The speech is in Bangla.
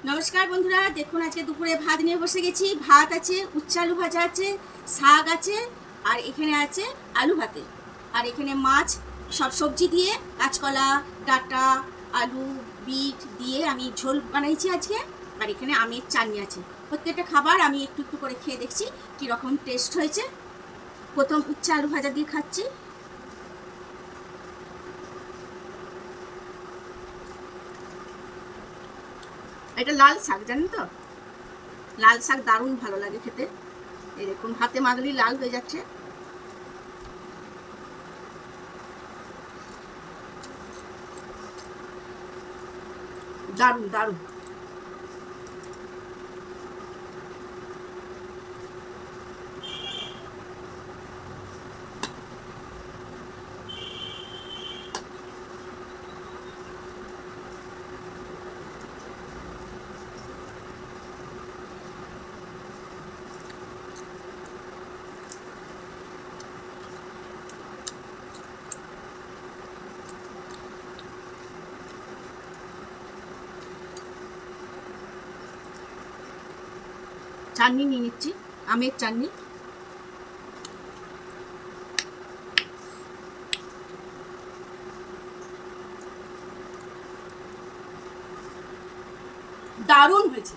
নমস্কার বন্ধুরা, দেখুন আজকে দুপুরে ভাত নিয়ে বসে গেছি। ভাত আছে, উচ্ছে আলু ভাজা আছে, শাক আছে, আর এখানে আছে আলু ভাতে। আর এখানে মাছ, সব সবজি দিয়ে কাঁচকলা, ডাঁটা, আলু, বিট দিয়ে আমি ঝোল বানাইছি আজকে। আর এখানে আমের চাটনি আছে। প্রত্যেকটা খাবার আমি একটু একটু করে খেয়ে দেখছি কীরকম টেস্ট হয়েছে। প্রথম উচ্ছে আলু ভাজা দিয়ে খাচ্ছি। এটা লাল শাক, জানেন তো? লাল শাক দারুণ ভালো লাগে খেতে। এই দেখুন হাতে মাগলি লাল হয়ে যাচ্ছে। দারুণ দারুণ। চাটনি নিয়ে নিচ্ছি, আমের চাটনি। দারুণ হয়েছে।